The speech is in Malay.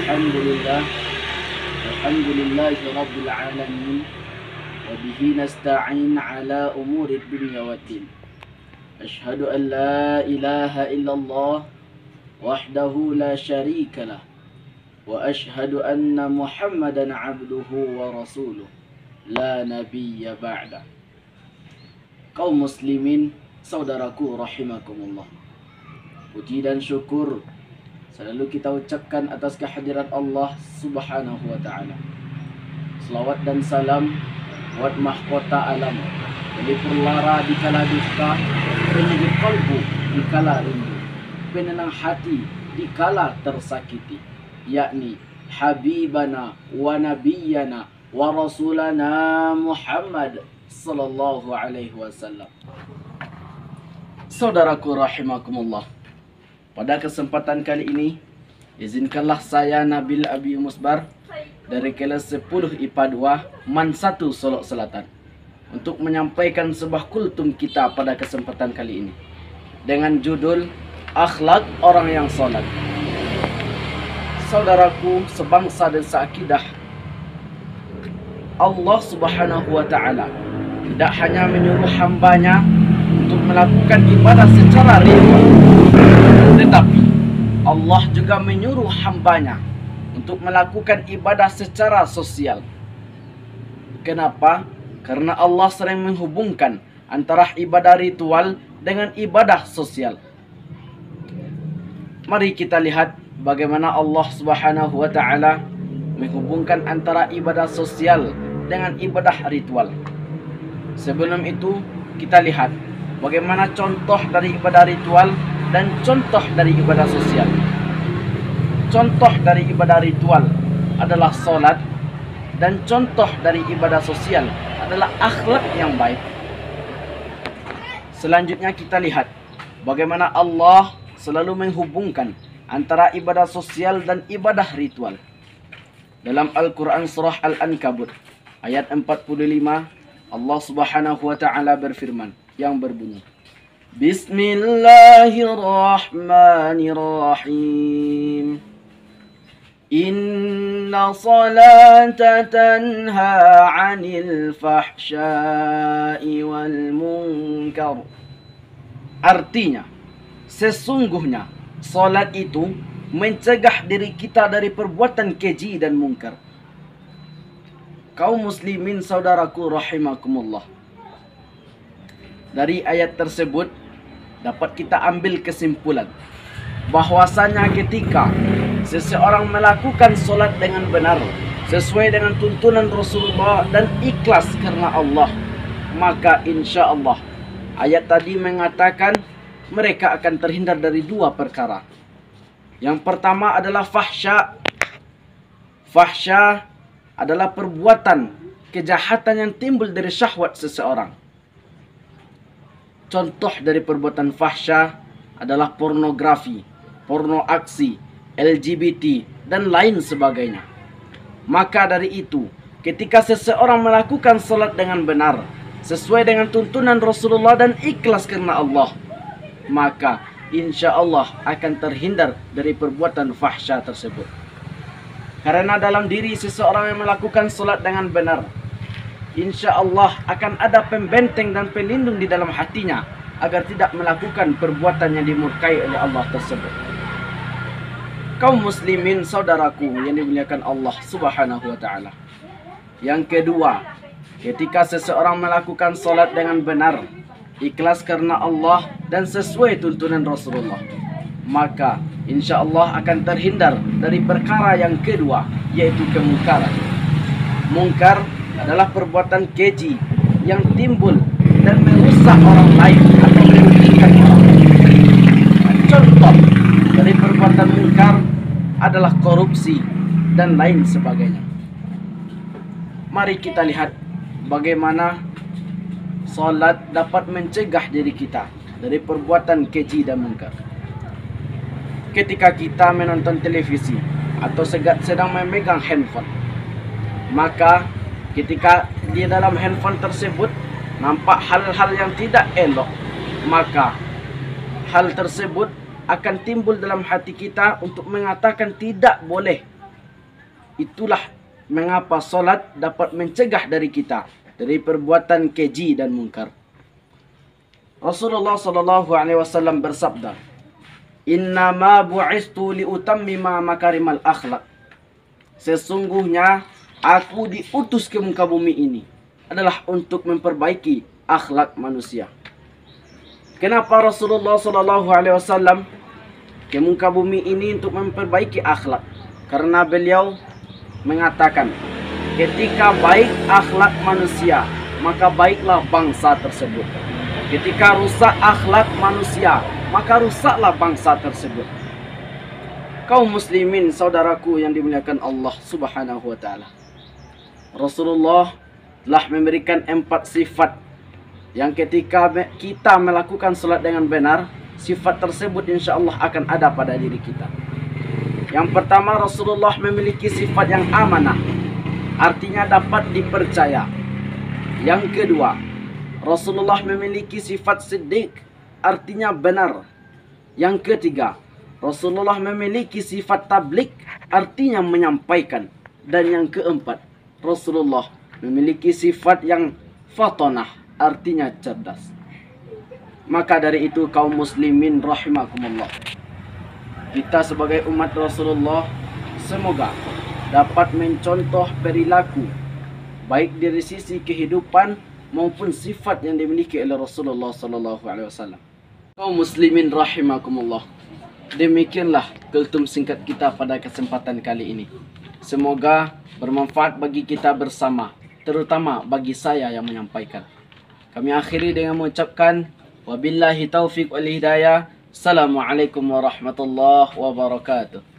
Alhamdulillah, alhamdulillahi rabbil alamin, wa bihi nasta'in ala umuri dunya waddin. Ashhadu an la ilaha illallah wahdahu la syarika lah, wa ashhadu anna Muhammadan abduhu wa rasuluh, la nabiyya ba'da. Kaum muslimin, saudaraku rahimakumullah, puji dan syukur selalu kita ucapkan atas kehadirat Allah Subhanahu wa ta'ala. Selawat dan salam buat mahkota alam, pelipur lara di kala duka, penyejuk kalbu di kala rindu, penenang hati di kala tersakiti, yakni Habibana wa Nabiyana wa Rasulana Muhammad sallallahu alaihi wasallam. Saudaraku rahimakumullah, pada kesempatan kali ini, izinkanlah saya Nabil Abi Musbar dari kelas 10 IPA 2 MAN 1 Solok Selatan untuk menyampaikan sebuah kultum kita pada kesempatan kali ini dengan judul Akhlak Orang yang Sholat. Saudaraku sebangsa dan seakidah, Allah Subhanahu wa ta'ala tidak hanya menyuruh hambanya untuk melakukan ibadah secara ritual, tetapi Allah juga menyuruh hambanya untuk melakukan ibadah secara sosial. Kenapa? Karena Allah sering menghubungkan antara ibadah ritual dengan ibadah sosial. Mari kita lihat bagaimana Allah Subhanahu wa ta'ala menghubungkan antara ibadah sosial dengan ibadah ritual. Sebelum itu, kita lihat bagaimana contoh dari ibadah ritual dan contoh dari ibadah sosial. Contoh dari ibadah ritual adalah solat, dan contoh dari ibadah sosial adalah akhlak yang baik. Selanjutnya kita lihat bagaimana Allah selalu menghubungkan antara ibadah sosial dan ibadah ritual. Dalam Al-Quran surah Al-Ankabut ayat 45, Allah Subhanahu wa ta'ala berfirman yang berbunyi, Bismillahirrahmanirrahim. Inna salata tanha 'anil fahsya'i wal munkar. Artinya, sesungguhnya salat itu mencegah diri kita dari perbuatan keji dan mungkar. Kaum muslimin saudaraku rahimakumullah, dari ayat tersebut dapat kita ambil kesimpulan bahwasanya ketika seseorang melakukan solat dengan benar sesuai dengan tuntunan Rasulullah dan ikhlas karena Allah, maka insya Allah ayat tadi mengatakan mereka akan terhindar dari dua perkara. Yang pertama adalah fahsya. Fahsya adalah perbuatan kejahatan yang timbul dari syahwat seseorang. Contoh dari perbuatan fahsya adalah pornografi, porno aksi, LGBT, dan lain sebagainya. Maka dari itu, ketika seseorang melakukan salat dengan benar, sesuai dengan tuntunan Rasulullah dan ikhlas karena Allah, maka insya Allah akan terhindar dari perbuatan fahsya tersebut. Karena dalam diri seseorang yang melakukan salat dengan benar, insya Allah akan ada pembenteng dan pelindung di dalam hatinya agar tidak melakukan perbuatan yang dimurkai oleh Allah tersebut. Kaum muslimin saudaraku yang dimuliakan Allah Subhanahu wa ta'ala. Yang kedua, ketika seseorang melakukan salat dengan benar, ikhlas karena Allah dan sesuai tuntunan Rasulullah, maka insya Allah akan terhindar dari perkara yang kedua, yaitu kemungkaran. Mungkar adalah perbuatan keji yang timbul dan merusak orang lain atau merugikan orang lain. Contoh dari perbuatan mungkar adalah korupsi dan lain sebagainya. Mari kita lihat bagaimana salat dapat mencegah diri kita dari perbuatan keji dan mungkar. Ketika kita menonton televisi atau sedang memegang handphone, maka ketika di dalam handphone tersebut nampak hal-hal yang tidak elok, maka hal tersebut akan timbul dalam hati kita untuk mengatakan tidak boleh. Itulah mengapa solat dapat mencegah dari kita dari perbuatan keji dan mungkar. Rasulullah sallallahu alaihi wasallam bersabda, "Innama bu'istu liutammima makarimal akhlak." Sesungguhnya aku diutus ke muka bumi ini adalah untuk memperbaiki akhlak manusia. Kenapa Rasulullah sallallahu alaihi wasallam ke muka bumi ini untuk memperbaiki akhlak? Karena beliau mengatakan, ketika baik akhlak manusia, maka baiklah bangsa tersebut. Ketika rusak akhlak manusia, maka rusaklah bangsa tersebut. Kaum muslimin, saudaraku yang dimuliakan Allah Subhanahu wa taala. Rasulullah telah memberikan 4 sifat yang ketika kita melakukan salat dengan benar, sifat tersebut insya-Allah akan ada pada diri kita. Yang pertama, Rasulullah memiliki sifat yang amanah, artinya dapat dipercaya. Yang kedua, Rasulullah memiliki sifat siddiq, artinya benar. Yang ketiga, Rasulullah memiliki sifat tabligh, artinya menyampaikan. Dan yang keempat, Rasulullah memiliki sifat yang fatonah, artinya cerdas. Maka dari itu kaum muslimin rahimakumullah, kita sebagai umat Rasulullah semoga dapat mencontoh perilaku baik dari sisi kehidupan maupun sifat yang dimiliki oleh Rasulullah sallallahu alaihi wasallam. Kaum muslimin rahimakumullah, demikianlah kultum singkat kita pada kesempatan kali ini. Semoga bermanfaat bagi kita bersama, terutama bagi saya yang menyampaikan. Kami akhiri dengan mengucapkan wabillahi taufiq wal hidayah. Assalamualaikum warahmatullahi wabarakatuh.